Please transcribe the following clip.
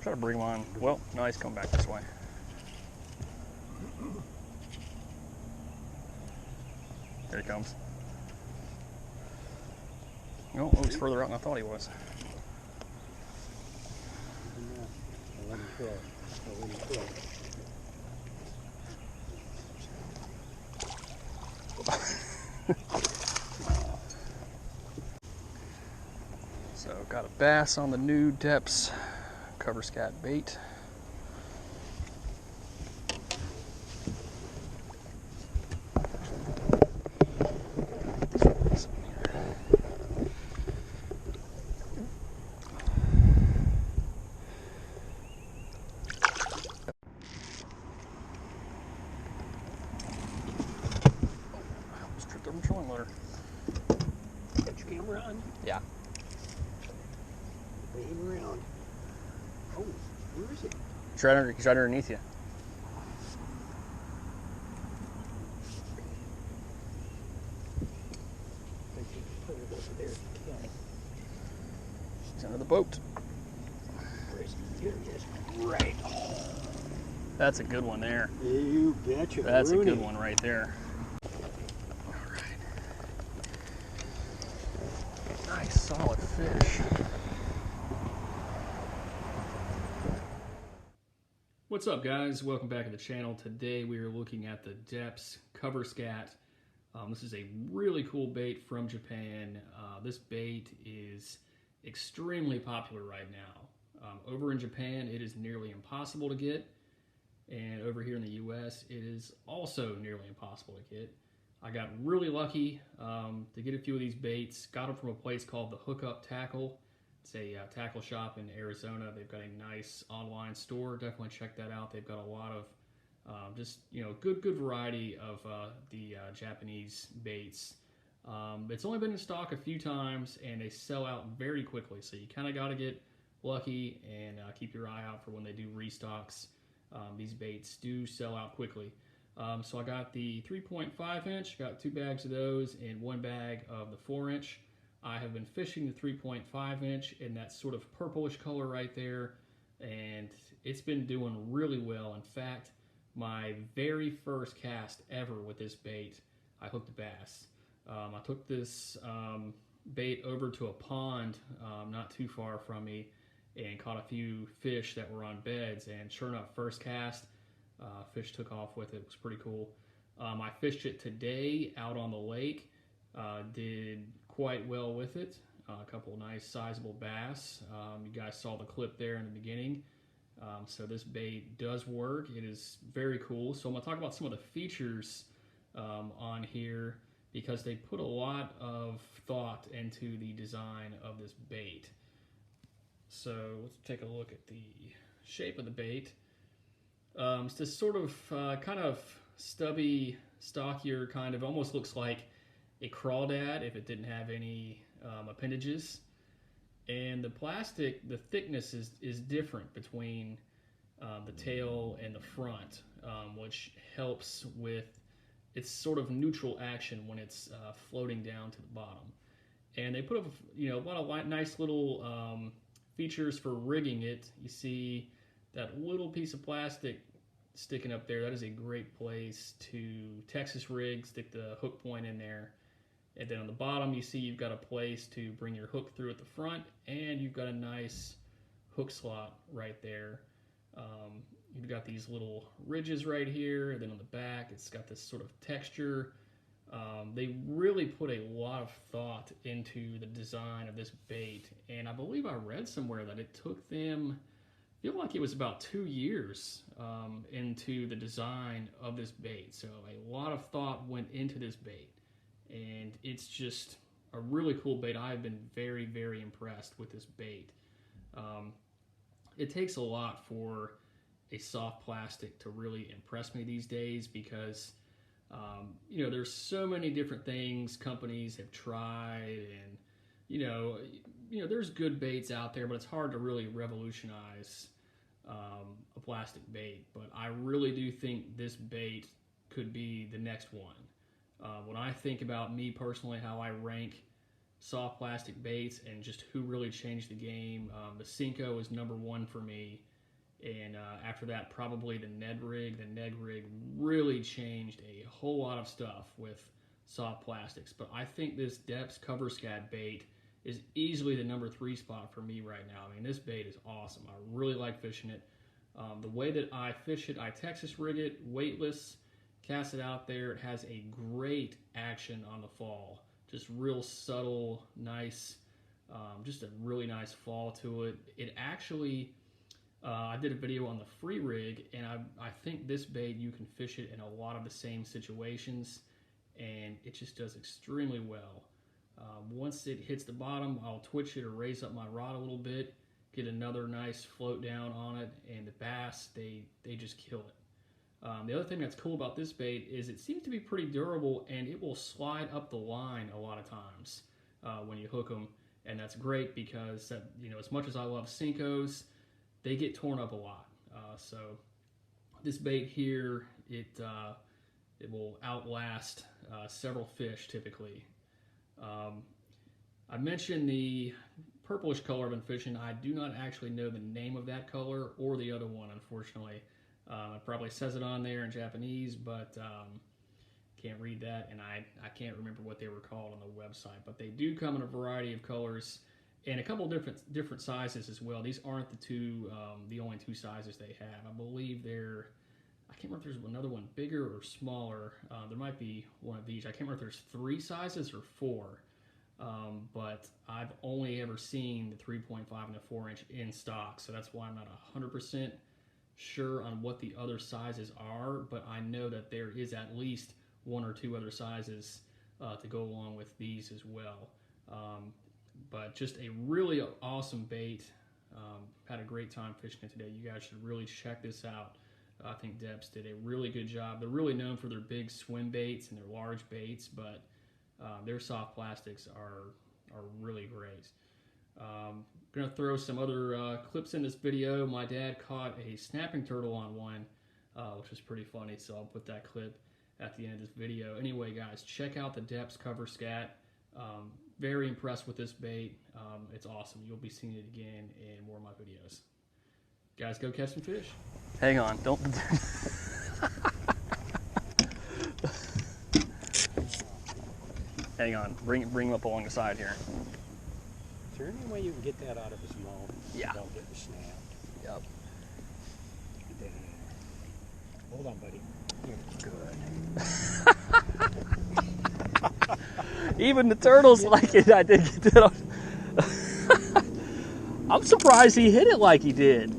Try to bring him on. Well, no, he's coming back this way. Here he comes. Oh, he's further out than I thought he was. So, got a bass on the new Deps Cover Scat bait. Got your camera on? Yeah. Wave around. Oh, where is it? He's right underneath you. I think put it over there. Okay. He's under the boat. Here he is. Right. That's a good one there. You betcha. That's a good one right there. All right. Nice solid fish. What's up, guys? Welcome back to the channel. Today we are looking at the Deps Cover Scat. This is a really cool bait from Japan. This bait is extremely popular right now. Over in Japan, it is nearly impossible to get. And over here in the US, it is also nearly impossible to get. I got really lucky to get a few of these baits. Got them from a place called the Hookup Tackle. It's a tackle shop in Arizona. They've got a nice online store. Definitely check that out. They've got a lot of just, you know, good variety of the Japanese baits. It's only been in stock a few times, and they sell out very quickly. So you kind of got to get lucky and keep your eye out for when they do restocks. These baits do sell out quickly. So I got the 3.5 inch, got 2 bags of those and 1 bag of the 4 inch. I have been fishing the 3.5 inch in that sort of purplish color right there, and it's been doing really well. In fact, my very first cast ever with this bait, I hooked a bass. I took this bait over to a pond not too far from me and caught a few fish that were on beds, and sure enough, first cast, fish took off with it. It was pretty cool. I fished it today out on the lake, did quite well with it. A couple of nice sizable bass. You guys saw the clip there in the beginning. So this bait does work. It is very cool. So I'm going to talk about some of the features on here, because they put a lot of thought into the design of this bait. So let's take a look at the shape of the bait. It's this sort of kind of stubby, stockier kind of, almost looks like a crawdad if it didn't have any appendages. And the plastic, the thickness is different between the tail and the front, which helps with its sort of neutral action when it's floating down to the bottom. And they put a lot of nice little features for rigging it. You see that little piece of plastic sticking up there. That is a great place to Texas rig, stick the hook point in there. And then on the bottom, you see you've got a place to bring your hook through at the front, and you've got a nice hook slot right there. You've got these little ridges right here, and then on the back, it's got this sort of texture. They really put a lot of thought into the design of this bait, and I believe I read somewhere that it took them, I feel like it was about 2 years into the design of this bait. So a lot of thought went into this bait, and it's just a really cool bait. I've been very impressed with this bait. It takes a lot for a soft plastic to really impress me these days, because there's so many different things companies have tried, and there's good baits out there, but it's hard to really revolutionize a plastic bait. But I really do think this bait could be the next one. When I think about me personally, how I rank soft plastic baits and just who really changed the game. The Senko is #1 for me. And after that, probably the Ned Rig. The Ned Rig really changed a whole lot of stuff with soft plastics. But I think this Deps Cover Scat bait is easily the #3 spot for me right now. I mean, this bait is awesome. I really like fishing it. The way that I fish it, I Texas rig it, weightless, cast it out there. It has a great action on the fall. Just real subtle, nice, just a really nice fall to it. It actually... I did a video on the free rig, and I think this bait, you can fish it in a lot of the same situations, and it just does extremely well. Once it hits the bottom, I'll twitch it or raise up my rod a little bit, get another nice float down on it, and the bass, they just kill it. The other thing that's cool about this bait is it seems to be pretty durable, and it will slide up the line a lot of times when you hook them, and that's great because, as much as I love Senkos, they get torn up a lot. So this bait here, it will outlast several fish typically. I mentioned the purplish color I've been fishing. I do not actually know the name of that color or the other one, unfortunately. It probably says it on there in Japanese, but can't read that, and I can't remember what they were called on the website. But they do come in a variety of colors and a couple different sizes as well. These aren't the only two sizes they have. I believe I can't remember if there's another one bigger or smaller. There might be one of each. I can't remember if there's 3 sizes or 4. But I've only ever seen the 3.5 and the 4-inch in stock, so that's why I'm not 100% sure on what the other sizes are, but I know that there is at least 1 or 2 other sizes to go along with these as well. But just a really awesome bait. Had a great time fishing it today. You guys should really check this out. I think Deps did a really good job. They're really known for their big swim baits and their large baits, but their soft plastics are really great. I'm going to throw some other clips in this video. My dad caught a snapping turtle on one, which was pretty funny, so I'll put that clip at the end of this video. Anyway, guys, check out the Deps Cover Scat. Very impressed with this bait. It's awesome. You'll be seeing it again in more of my videos. Guys, go catch some fish. Hang on, don't. Hang on, bring him up along the side here. Is there any way you can get that out of his mouth? Yeah. Without getting snapped? Yep. Hold on, buddy. Good. Even the turtles like it. I did get that on. I'm surprised he hit it like he did.